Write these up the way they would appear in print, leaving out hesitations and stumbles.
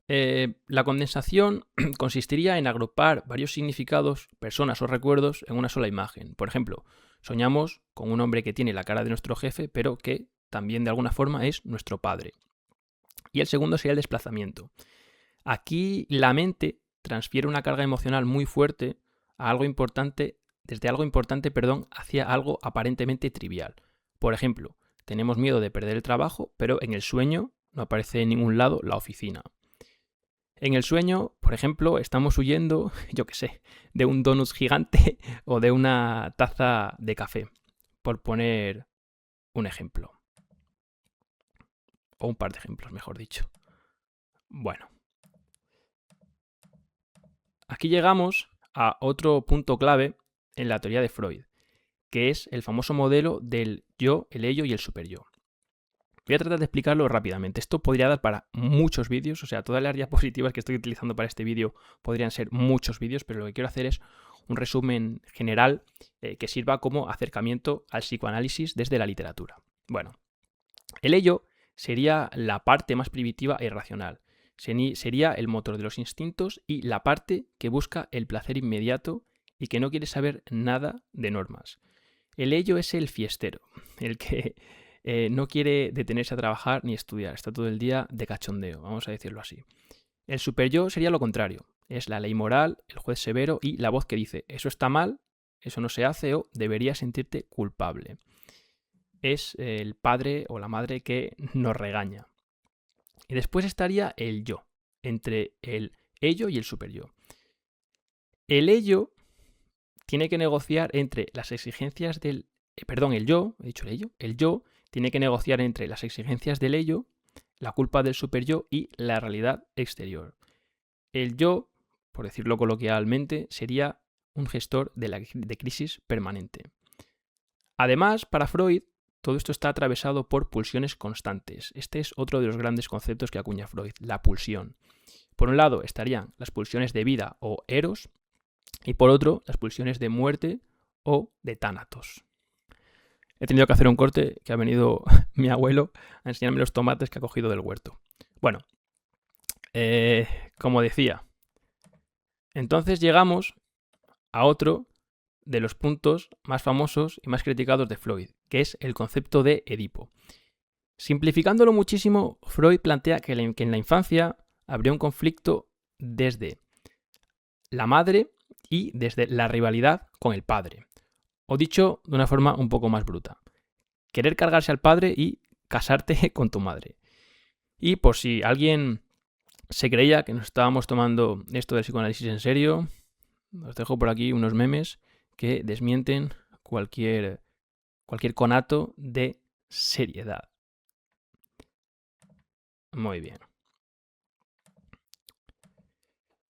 La condensación consistiría en agrupar varios significados, personas o recuerdos en una sola imagen. Por ejemplo, soñamos con un hombre que tiene la cara de nuestro jefe, pero que también de alguna forma es nuestro padre. Y el segundo sería el desplazamiento. Aquí la mente transfiere una carga emocional muy fuerte a algo importante, desde algo importante, hacia algo aparentemente trivial. Por ejemplo, tenemos miedo de perder el trabajo, pero en el sueño no aparece en ningún lado la oficina. En el sueño, por ejemplo, estamos huyendo, yo qué sé, de un donut gigante o de una taza de café, por poner un ejemplo. O un par de ejemplos, mejor dicho. Bueno, aquí llegamos a otro punto clave en la teoría de Freud, que es el famoso modelo del yo, el ello y el superyo. Voy a tratar de explicarlo rápidamente. Esto podría dar para muchos vídeos, o sea, todas las diapositivas que estoy utilizando para este vídeo podrían ser muchos vídeos, pero lo que quiero hacer es un resumen general que sirva como acercamiento al psicoanálisis desde la literatura. Bueno, el ello sería la parte más primitiva e irracional. Sería el motor de los instintos y la parte que busca el placer inmediato y que no quiere saber nada de normas. El ello es el fiestero, el que no quiere detenerse a trabajar ni estudiar, está todo el día de cachondeo, vamos a decirlo así. El superyo sería lo contrario, es la ley moral, el juez severo y la voz que dice eso está mal, eso no se hace o deberías sentirte culpable. Es el padre o la madre que nos regaña. Y después estaría el yo, entre el ello y el superyo. El ello tiene que negociar entre las exigencias del... el yo, he dicho el ello, el yo tiene que negociar entre las exigencias del ello, la culpa del superyo y la realidad exterior. El yo, por decirlo coloquialmente, sería un gestor de crisis permanente. Además, para Freud, todo esto está atravesado por pulsiones constantes. Este es otro de los grandes conceptos que acuña Freud, la pulsión. Por un lado estarían las pulsiones de vida o eros, y por otro, las pulsiones de muerte o de tánatos. He tenido que hacer un corte que ha venido mi abuelo a enseñarme los tomates que ha cogido del huerto. Bueno, como decía, entonces llegamos a otro de los puntos más famosos y más criticados de Freud, que es el concepto de Edipo. Simplificándolo muchísimo, Freud plantea que en la infancia habría un conflicto desde la madre y desde la rivalidad con el padre. O dicho de una forma un poco más bruta, querer cargarse al padre y casarte con tu madre. Y por si alguien se creía que nos estábamos tomando esto del psicoanálisis en serio, os dejo por aquí unos memes que desmienten cualquier conato de seriedad. Muy bien.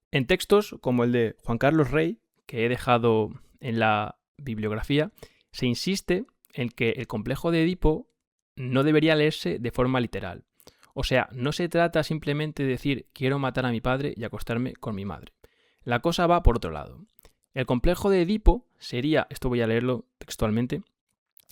En textos como el de Juan Carlos Rey, que he dejado en la bibliografía, se insiste en que el complejo de Edipo no debería leerse de forma literal. O sea, no se trata simplemente de decir quiero matar a mi padre y acostarme con mi madre. La cosa va por otro lado. El complejo de Edipo sería, esto voy a leerlo textualmente,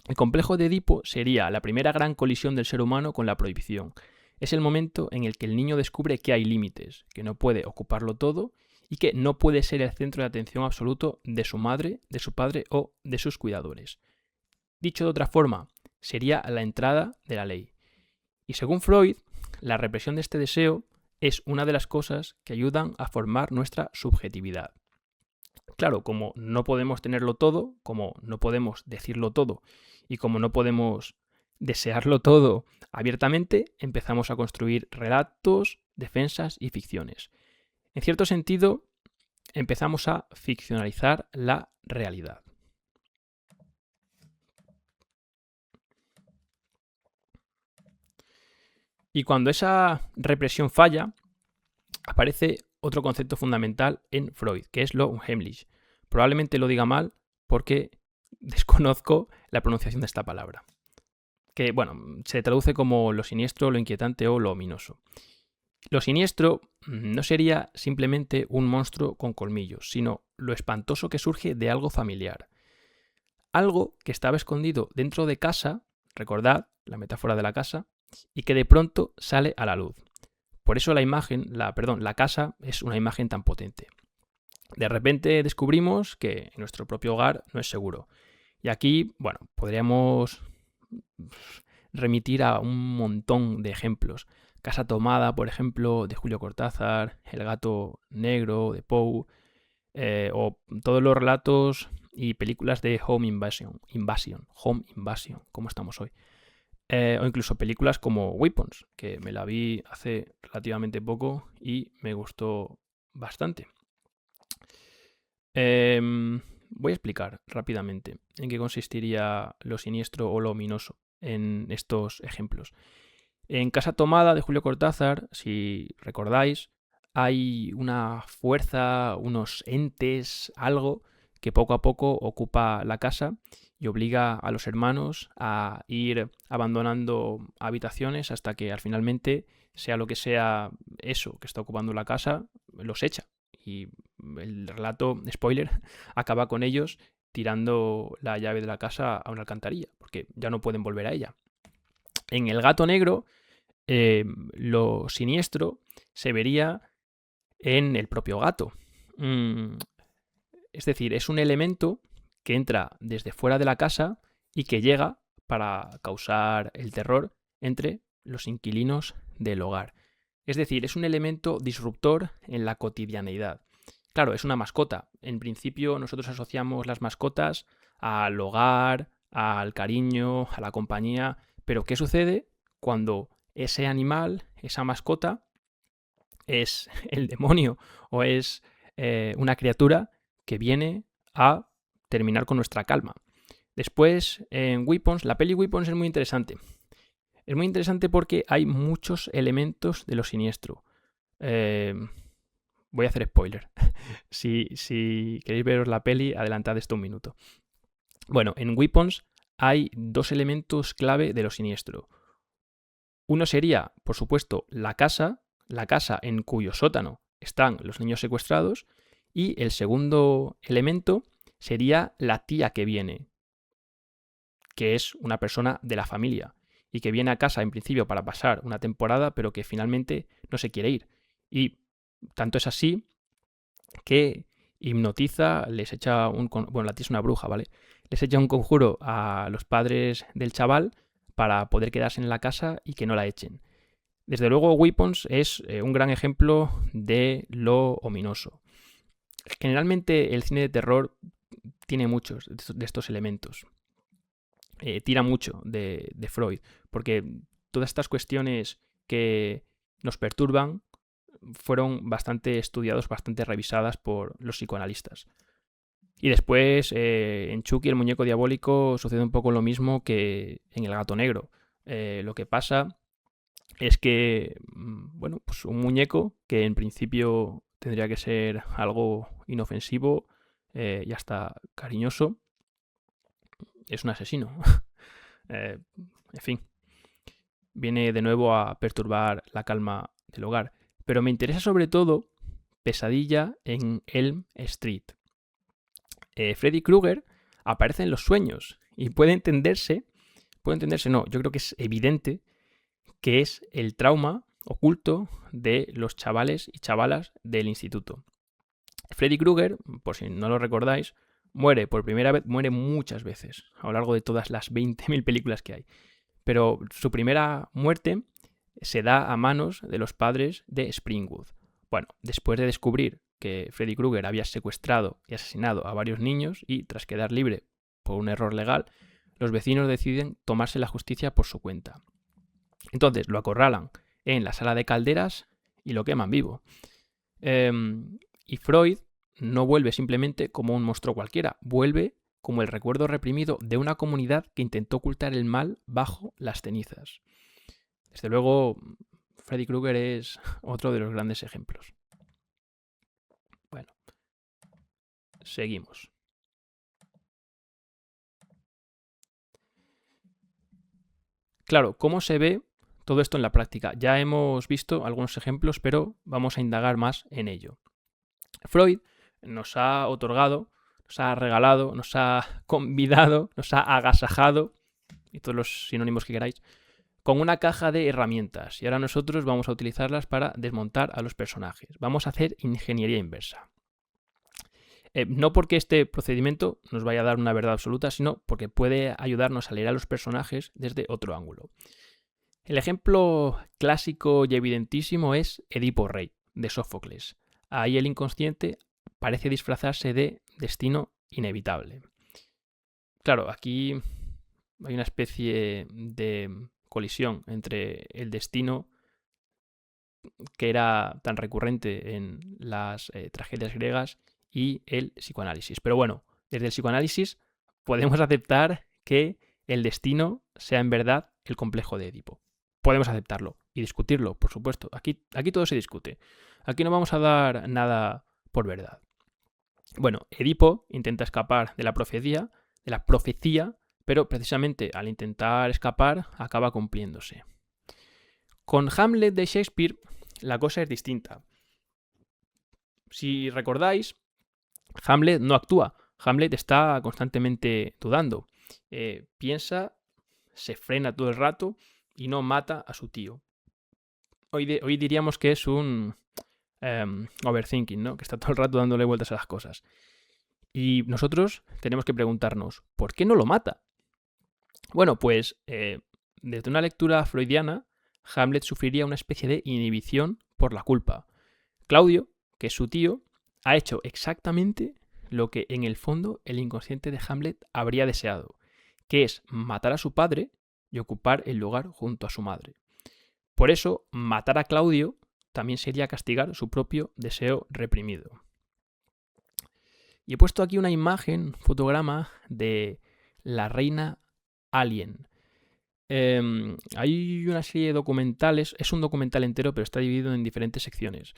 el complejo de Edipo sería la primera gran colisión del ser humano con la prohibición. Es el momento en el que el niño descubre que hay límites, que no puede ocuparlo todo y que no puede ser el centro de atención absoluto de su madre, de su padre o de sus cuidadores. Dicho de otra forma, sería la entrada de la ley. Y según Freud, la represión de este deseo es una de las cosas que ayudan a formar nuestra subjetividad. Claro, como no podemos tenerlo todo, como no podemos decirlo todo y como no podemos desearlo todo abiertamente, empezamos a construir relatos, defensas y ficciones. En cierto sentido, empezamos a ficcionalizar la realidad. Y cuando esa represión falla, aparece otro concepto fundamental en Freud, que es lo unheimlich. Probablemente lo diga mal porque desconozco la pronunciación de esta palabra. Que, bueno, se traduce como lo siniestro, lo inquietante o lo ominoso. Lo siniestro no sería simplemente un monstruo con colmillos, sino lo espantoso que surge de algo familiar. Algo que estaba escondido dentro de casa, recordad la metáfora de la casa, y que de pronto sale a la luz. Por eso la casa es una imagen tan potente. De repente descubrimos que nuestro propio hogar no es seguro. Y aquí, bueno, podríamos remitir a un montón de ejemplos. Casa Tomada, por ejemplo, de Julio Cortázar, El gato negro de Poe, o todos los relatos y películas de Home Invasion, como estamos hoy. O incluso películas como Weapons, que me la vi hace relativamente poco y me gustó bastante. Voy a explicar rápidamente en qué consistiría lo siniestro o lo ominoso en estos ejemplos. En Casa Tomada de Julio Cortázar, si recordáis, hay una fuerza, unos entes, algo que poco a poco ocupa la casa y obliga a los hermanos a ir abandonando habitaciones hasta que finalmente, sea lo que sea eso que está ocupando la casa, los echa. Y el relato, spoiler, acaba con ellos tirando la llave de la casa a una alcantarilla, porque ya no pueden volver a ella. En El gato negro, lo siniestro se vería en el propio gato. Es decir, es un elemento que entra desde fuera de la casa y que llega para causar el terror entre los inquilinos del hogar. Es decir, es un elemento disruptor en la cotidianeidad. Claro, es una mascota. En principio nosotros asociamos las mascotas al hogar, al cariño, a la compañía. Pero ¿qué sucede cuando ese animal, esa mascota, es el demonio o es una criatura que viene a terminar con nuestra calma? Después, en Weapons, la peli Weapons es muy interesante. Es muy interesante porque hay muchos elementos de lo siniestro. Voy a hacer spoiler. Si queréis veros la peli, adelantad esto un minuto. Bueno, en Weapons hay dos elementos clave de lo siniestro. Uno sería, por supuesto, la casa en cuyo sótano están los niños secuestrados, y el segundo elemento sería la tía que viene, que es una persona de la familia y que viene a casa en principio para pasar una temporada, pero que finalmente no se quiere ir. Y tanto es así que hipnotiza, les echa la tía es una bruja, ¿vale? Les echa un conjuro a los padres del chaval para poder quedarse en la casa y que no la echen. Desde luego, Weapons es un gran ejemplo de lo ominoso. Generalmente el cine de terror tiene muchos de estos elementos. Tira mucho de Freud, porque todas estas cuestiones que nos perturban fueron bastante estudiados, bastante revisadas por los psicoanalistas. Y después, en Chucky, el muñeco diabólico, sucede un poco lo mismo que en El gato negro. Lo que pasa es que, bueno, pues un muñeco que en principio tendría que ser algo inofensivo y hasta cariñoso, es un asesino. En fin, viene de nuevo a perturbar la calma del hogar. Pero me interesa sobre todo Pesadilla en Elm Street. Freddy Krueger aparece en los sueños y puede entenderse, no, yo creo que es evidente que es el trauma oculto de los chavales y chavalas del instituto. Freddy Krueger, por si no lo recordáis, muere por primera vez, muere muchas veces a lo largo de todas las 20.000 películas que hay. Pero su primera muerte se da a manos de los padres de Springwood. Bueno, después de descubrir que Freddy Krueger había secuestrado y asesinado a varios niños y tras quedar libre por un error legal, los vecinos deciden tomarse la justicia por su cuenta. Entonces lo acorralan en la sala de calderas y lo queman vivo. Y Freud no vuelve simplemente como un monstruo cualquiera, vuelve como el recuerdo reprimido de una comunidad que intentó ocultar el mal bajo las cenizas. Desde luego, Freddy Krueger es otro de los grandes ejemplos. Bueno, seguimos. Claro, ¿cómo se ve todo esto en la práctica? Ya hemos visto algunos ejemplos, pero vamos a indagar más en ello. Freud nos ha otorgado, nos ha regalado, nos ha convidado, nos ha agasajado, y todos los sinónimos que queráis, con una caja de herramientas y ahora nosotros vamos a utilizarlas para desmontar a los personajes. Vamos a hacer ingeniería inversa. No porque este procedimiento nos vaya a dar una verdad absoluta, sino porque puede ayudarnos a leer a los personajes desde otro ángulo. El ejemplo clásico y evidentísimo es Edipo Rey, de Sófocles. Ahí el inconsciente parece disfrazarse de destino inevitable. Claro, aquí hay una especie de colisión entre el destino que era tan recurrente en las tragedias griegas y el psicoanálisis. Pero bueno, desde el psicoanálisis podemos aceptar que el destino sea en verdad el complejo de Edipo. Podemos aceptarlo y discutirlo, por supuesto. Aquí todo se discute. Aquí no vamos a dar nada por verdad. Bueno, Edipo intenta escapar de la profecía, pero precisamente al intentar escapar acaba cumpliéndose. Con Hamlet de Shakespeare la cosa es distinta. Si recordáis, Hamlet no actúa. Hamlet está constantemente dudando. Piensa, se frena todo el rato y no mata a su tío. Hoy diríamos que es un overthinking, ¿no? Que está todo el rato dándole vueltas a las cosas. Y nosotros tenemos que preguntarnos, ¿por qué no lo mata? Bueno, pues desde una lectura freudiana, Hamlet sufriría una especie de inhibición por la culpa. Claudio, que es su tío, ha hecho exactamente lo que en el fondo el inconsciente de Hamlet habría deseado, que es matar a su padre y ocupar el lugar junto a su madre. Por eso, matar a Claudio también sería castigar su propio deseo reprimido. Y he puesto aquí una imagen, un fotograma de la reina Alien. Hay una serie de documentales, es un documental entero, pero está dividido en diferentes secciones.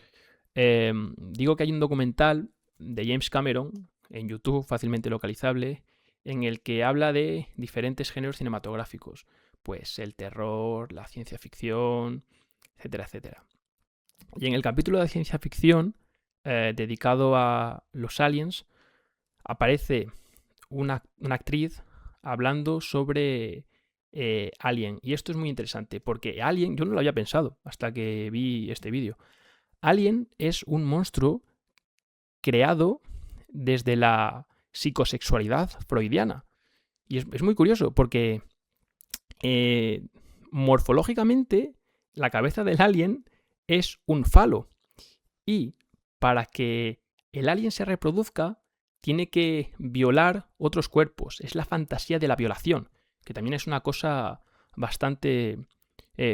Digo que hay un documental de James Cameron en YouTube, fácilmente localizable, en el que habla de diferentes géneros cinematográficos, pues el terror, la ciencia ficción, etcétera, etcétera. Y en el capítulo de ciencia ficción, dedicado a los aliens, aparece una actriz hablando sobre Alien. Y esto es muy interesante, porque Alien, yo no lo había pensado hasta que vi este vídeo. Alien es un monstruo creado desde la psicosexualidad freudiana. Y es muy curioso, porque morfológicamente la cabeza del alien es un falo. Y para que el alien se reproduzca, tiene que violar otros cuerpos. Es la fantasía de la violación, que también es una cosa bastante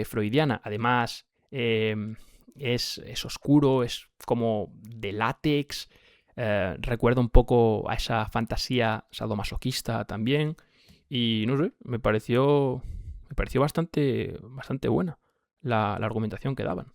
freudiana. Además, es oscuro, es como de látex. Recuerda un poco a esa fantasía sadomasoquista también. Y no sé, me pareció bastante buena la argumentación que daban.